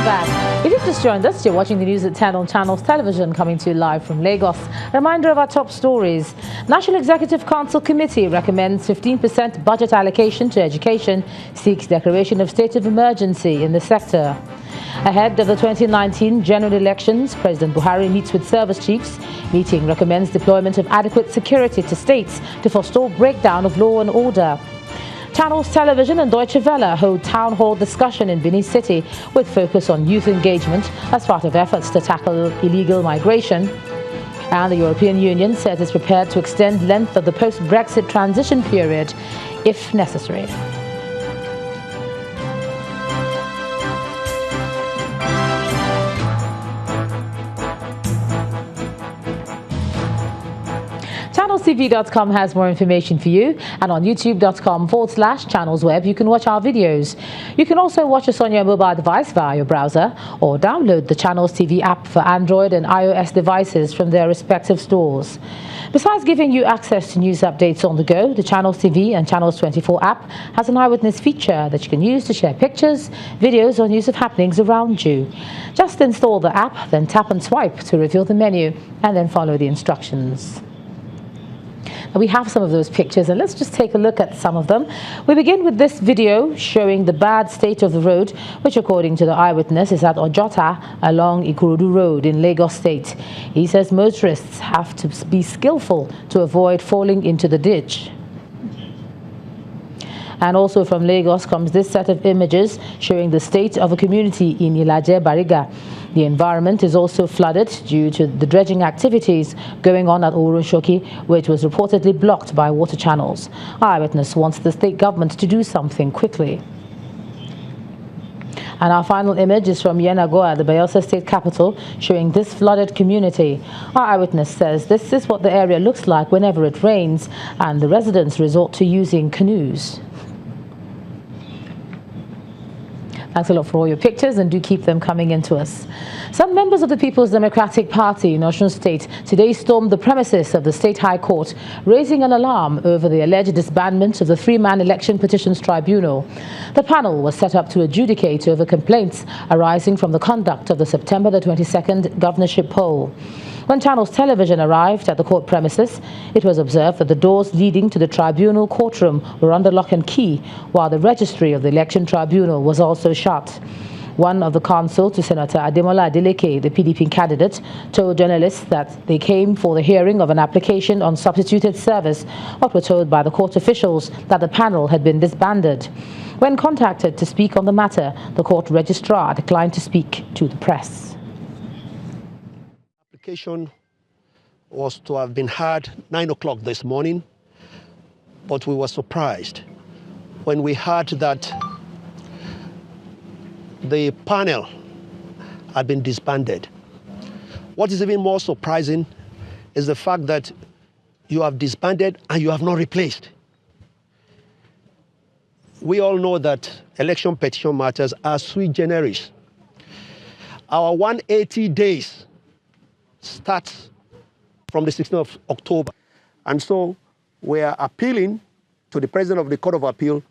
back. If you've just joined us, you're watching the news at 10 on Channels Television, coming to you live from Lagos. A reminder of our top stories. National Executive Council Committee recommends 15% budget allocation to education, seeks declaration of state of emergency in the sector. Ahead of the 2019 general elections, President Buhari meets with service chiefs. Meeting recommends deployment of adequate security to states to forestall breakdown of law and order. Channels Television and Deutsche Welle hold town hall discussion in Benin City with focus on youth engagement as part of efforts to tackle illegal migration. And the European Union says it's prepared to extend length of the post-Brexit transition period if necessary. ChannelsTV.com has more information for you, and on youtube.com/channelsweb you can watch our videos. You can also watch us on your mobile device via your browser or download the Channels TV app for Android and iOS devices from their respective stores. Besides giving you access to news updates on the go, the Channels TV and Channels 24 app has an Eyewitness feature that you can use to share pictures, videos or news of happenings around you. Just install the app, then tap and swipe to reveal the menu, and then follow the instructions. We have some of those pictures, and let's just take a look at some of them. We begin with this video showing the bad state of the road, which according to the Eyewitness is at Ojota along Ikorodu Road in Lagos State. He says motorists have to be skillful to avoid falling into the ditch. And also from Lagos comes this set of images showing the state of a community in Ilaje Bariga. The environment is also flooded due to the dredging activities going on at Oronshoki, which was reportedly blocked by water channels. Eyewitness wants the state government to do something quickly. And our final image is from Yenagoa, the Bayelsa state capital, showing this flooded community. Our Eyewitness says this is what the area looks like whenever it rains, and the residents resort to using canoes. Thanks a lot for all your pictures, and do keep them coming into us. Some members of the People's Democratic Party in Osun State today stormed the premises of the State High Court, raising an alarm over the alleged disbandment of the three-man Election Petitions Tribunal. The panel was set up to adjudicate over complaints arising from the conduct of the September the 22nd governorship poll. When Channels Television arrived at the court premises, it was observed that the doors leading to the tribunal courtroom were under lock and key, while the registry of the election tribunal was also shut. One of the counsel to Senator Ademola Adeleke, the PDP candidate, told journalists that they came for the hearing of an application on substituted service, but were told by the court officials that the panel had been disbanded. When contacted to speak on the matter, the court registrar declined to speak to the press. Application was to have been heard 9 o'clock this morning, but we were surprised when we heard that the panel had been disbanded. What is even more surprising is the fact that you have disbanded and you have not replaced. We all know that election petition matters are sui generis. Our 180 days starts from the 16th of October. And so we are appealing to the President of the Court of Appeal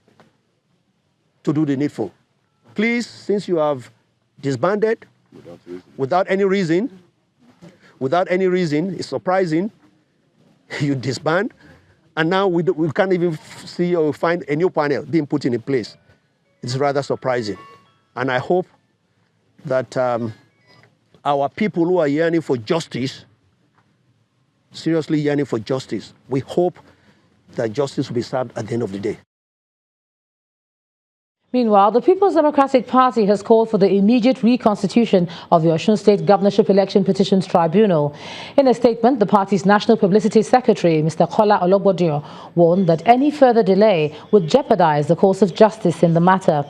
to do the needful. Please, since you have disbanded without any reason, it's surprising, you disband, and now we can't even see or find a new panel being put in place. It's rather surprising. And I hope that our people who are yearning for justice, seriously yearning for justice, we hope that justice will be served at the end of the day. Meanwhile, the People's Democratic Party has called for the immediate reconstitution of the Osun State Governorship Election Petitions Tribunal. In a statement, the party's National Publicity Secretary, Mr. Kola Ologbodiyan, warned that any further delay would jeopardize the course of justice in the matter.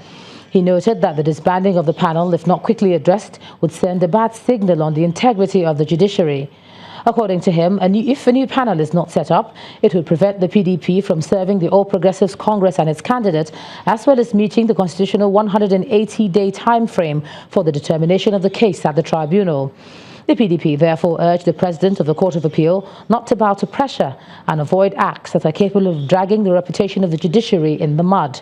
He noted that the disbanding of the panel, if not quickly addressed, would send a bad signal on the integrity of the judiciary. According to him, if a new panel is not set up, it would prevent the PDP from serving the All Progressives Congress and its candidate, as well as meeting the constitutional 180-day time frame for the determination of the case at the tribunal. The PDP therefore urged the President of the Court of Appeal not to bow to pressure and avoid acts that are capable of dragging the reputation of the judiciary in the mud.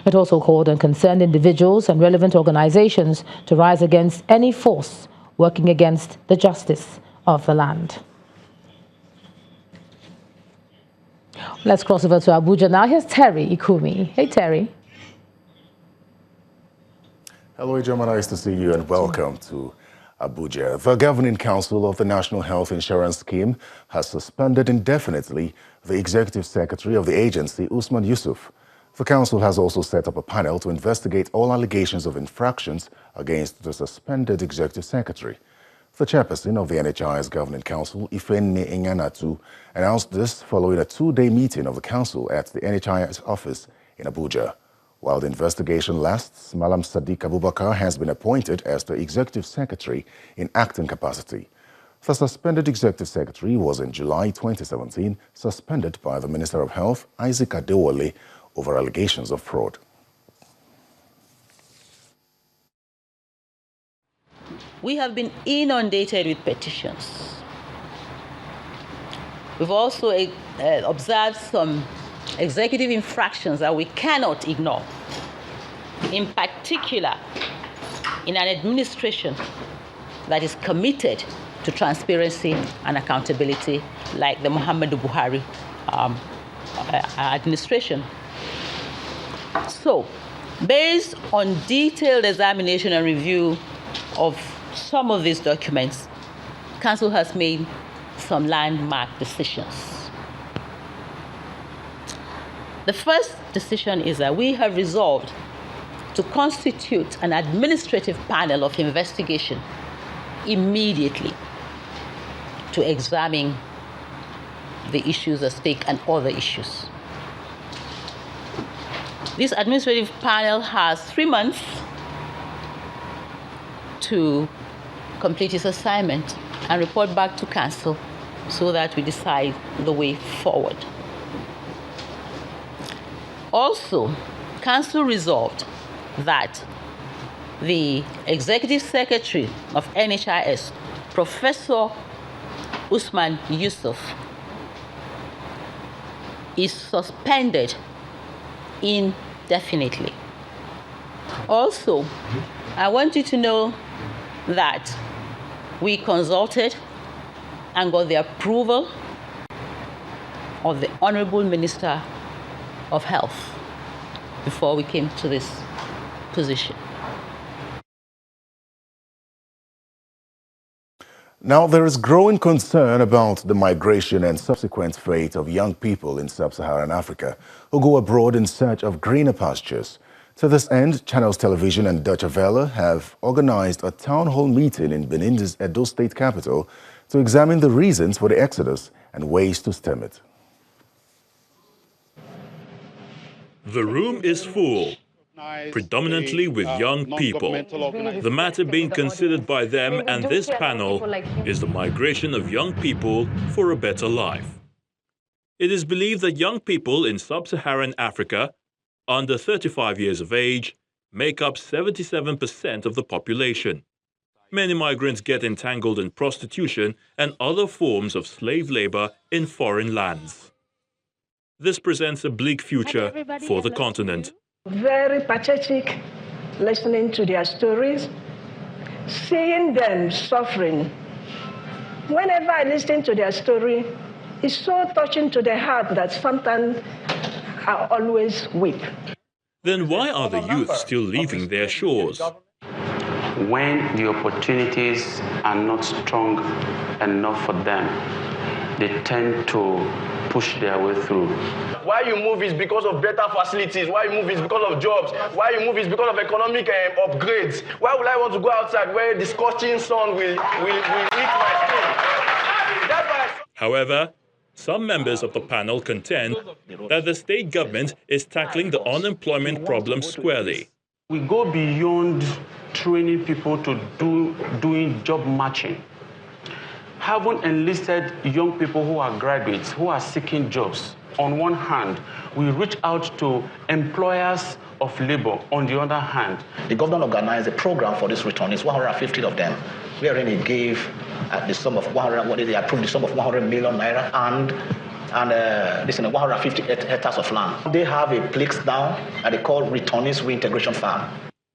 It also called on concerned individuals and relevant organizations to rise against any force working against the justice of the land. Let's cross over to Abuja now. Here's Terry Ikumi. Hey, Terry. Hello, Ijoma. Nice to see you and welcome to Abuja. The Governing Council of the National Health Insurance Scheme has suspended indefinitely the Executive Secretary of the agency, Usman Yusuf. The council has also set up a panel to investigate all allegations of infractions against the suspended Executive Secretary. The chairperson of the NHIS Governing Council, Ifenne Enyanatu, announced this following a two-day meeting of the council at the NHIS office in Abuja. While the investigation lasts, Malam Sadiq Abubakar has been appointed as the Executive Secretary in acting capacity. The suspended Executive Secretary was in July 2017 suspended by the Minister of Health, Isaac Adewale, over allegations of fraud. We have been inundated with petitions. We've also observed some executive infractions that we cannot ignore, in particular in an administration that is committed to transparency and accountability like the Muhammadu Buhari administration. So, based on detailed examination and review of some of these documents, Council has made some landmark decisions. The first decision is that we have resolved to constitute an administrative panel of investigation immediately to examine the issues at stake and other issues. This administrative panel has 3 months to complete its assignment and report back to Council so that we decide the way forward. Also, Council resolved that the Executive Secretary of NHIS, Professor Usman Yusuf, is suspended indefinitely. Also, I want you to know that we consulted and got the approval of the Honorable Minister of Health before we came to this position. Now, there is growing concern about the migration and subsequent fate of young people in sub-Saharan Africa who go abroad in search of greener pastures. To this end, Channels Television and Deutsche Welle have organized a town hall meeting in Benin's Edo state capital to examine the reasons for the exodus and ways to stem it. The room is full, predominantly with young people. The matter being considered by them and this panel is the migration of young people for a better life. It is believed that young people in sub-Saharan Africa under 35 years of age make up 77% of the population. Many migrants get entangled in prostitution and other forms of slave labor in foreign lands. This presents a bleak future for the continent. Very pathetic listening to their stories, seeing them suffering. Whenever I listen to their story, it's so touching to the heart that sometimes I always weep. Then why are the youth still leaving their shores? When the opportunities are not strong enough for them, they tend to push their way through. Why you move is because of better facilities. Why you move is because of jobs. Why you move is because of economic upgrades. Why would I want to go outside where the scorching sun will eat my skin? That's why. However, some members of the panel contend that the state government is tackling the unemployment problem squarely. We go beyond training people to doing job matching. Having enlisted young people who are graduates, who are seeking jobs, on one hand, we reach out to employers of labor on the other hand. The government organized a program for these returnees, 150 of them, wherein he gave the sum of 100, they approved the sum of 100 million naira and and 150 hectares of land. They have a place down that they call Returnees Reintegration Farm.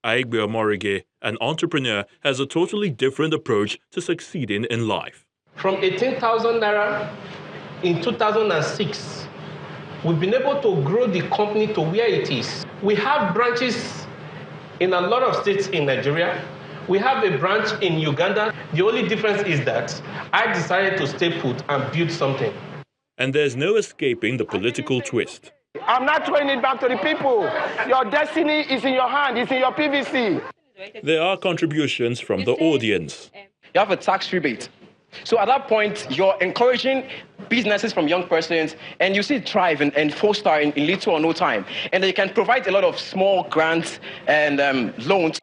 Aigbe Omorige, an entrepreneur, has a totally different approach to succeeding in life. From 18,000 naira in 2006, we've been able to grow the company to where it is. We have branches in a lot of states in Nigeria. We have a branch in Uganda. The only difference is that I decided to stay put and build something. And there's no escaping the political twist. I'm not throwing it back to the people. Your destiny is in your hand. It's in your PVC. There are contributions from the audience. You have a tax rebate. So at that point, you're encouraging businesses from young persons, and you see it thrive and foster in little or no time. And they can provide a lot of small grants and loans.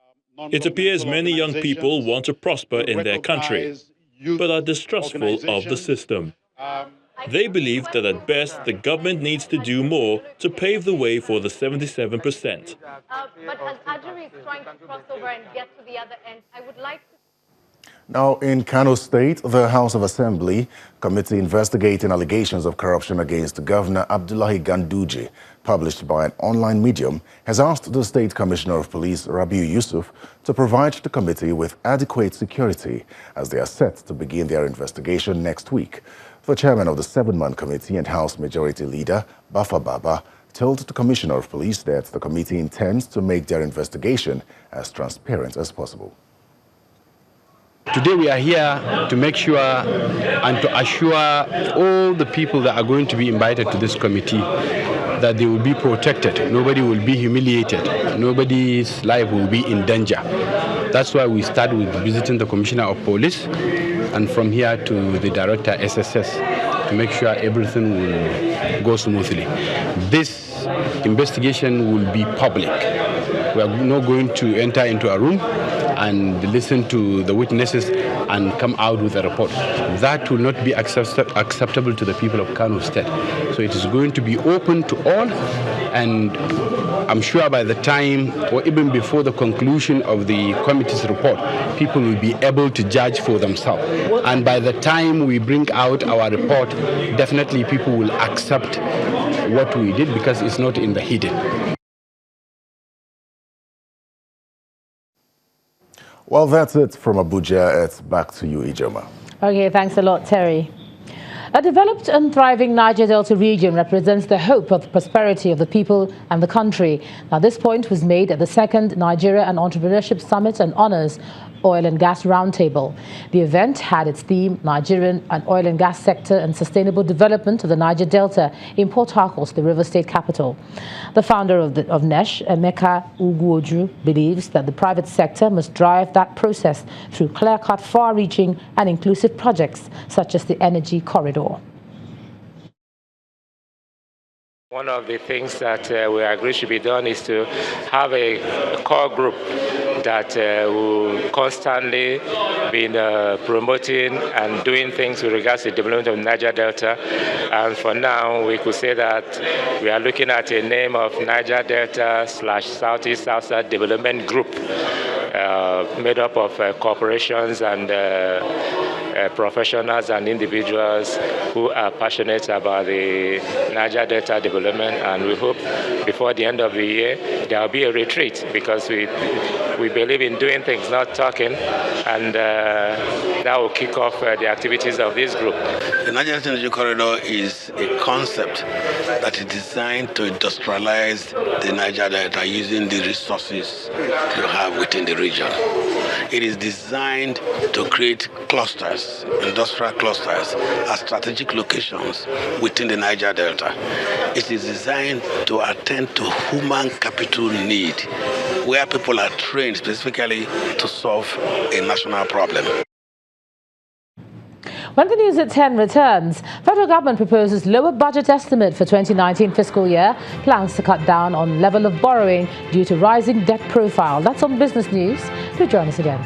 It appears many young people want to prosper in their country, but are distrustful of the system. They believe that at best, the government needs to do more to pave the way for the 77%. But as Ajuri is trying to cross over and get to the other end, I would like to... Now, in Kano State, the House of Assembly committee investigating allegations of corruption against Governor Abdullahi Ganduje, published by an online medium, has asked the State Commissioner of Police, Rabiu Yusuf, to provide the committee with adequate security as they are set to begin their investigation next week. The chairman of the 7-man committee and House Majority Leader, Bafa Baba, told the Commissioner of Police that the committee intends to make their investigation as transparent as possible. Today we are here to make sure and to assure all the people that are going to be invited to this committee that they will be protected. Nobody will be humiliated. Nobody's life will be in danger. That's why we start with visiting the Commissioner of Police and from here to the Director SSS to make sure everything will go smoothly. This investigation will be public. We are not going to enter into a room and listen to the witnesses and come out with a report. That will not be acceptable to the people of Kano State. So it is going to be open to all, and I'm sure by the time or even before the conclusion of the committee's report, people will be able to judge for themselves. And by the time we bring out our report, definitely people will accept what we did because it's not in the hidden. Well, that's it from Abuja. It's back to you, Ijoma. Okay, thanks a lot, Terry. A developed and thriving Niger Delta region represents the hope of the prosperity of the people and the country. Now, this point was made at the 2nd Nigeria and Entrepreneurship Summit and Honors Oil and Gas Roundtable. The event had its theme, Nigerian and Oil and Gas Sector and Sustainable Development of the Niger Delta in Port Harcourt, the river state capital. The founder of NESH, Emeka Ugwuoju, believes that the private sector must drive that process through clear-cut, far-reaching and inclusive projects such as the energy corridor. One of the things that we agree should be done is to have a core group that will constantly be promoting and doing things with regards to the development of Niger Delta. And for now, we could say that we are looking at a name of Niger Delta / Southeast South Development Group, made up of corporations and professionals and individuals who are passionate about the Niger Delta development, and we hope before the end of the year there will be a retreat, because we believe in doing things, not talking, and that will kick off the activities of this group. The Niger Delta Energy Corridor is a concept that is designed to industrialize the Niger Delta using the resources you have within the region. It is designed to create clusters, industrial clusters, at strategic locations within the Niger Delta. It is designed to attend to human capital need, where people are trained specifically to solve a national problem. When the news at 10 returns, federal government proposes lower budget estimate for 2019 fiscal year, plans to cut down on level of borrowing due to rising debt profile. That's on Business News. Do join us again.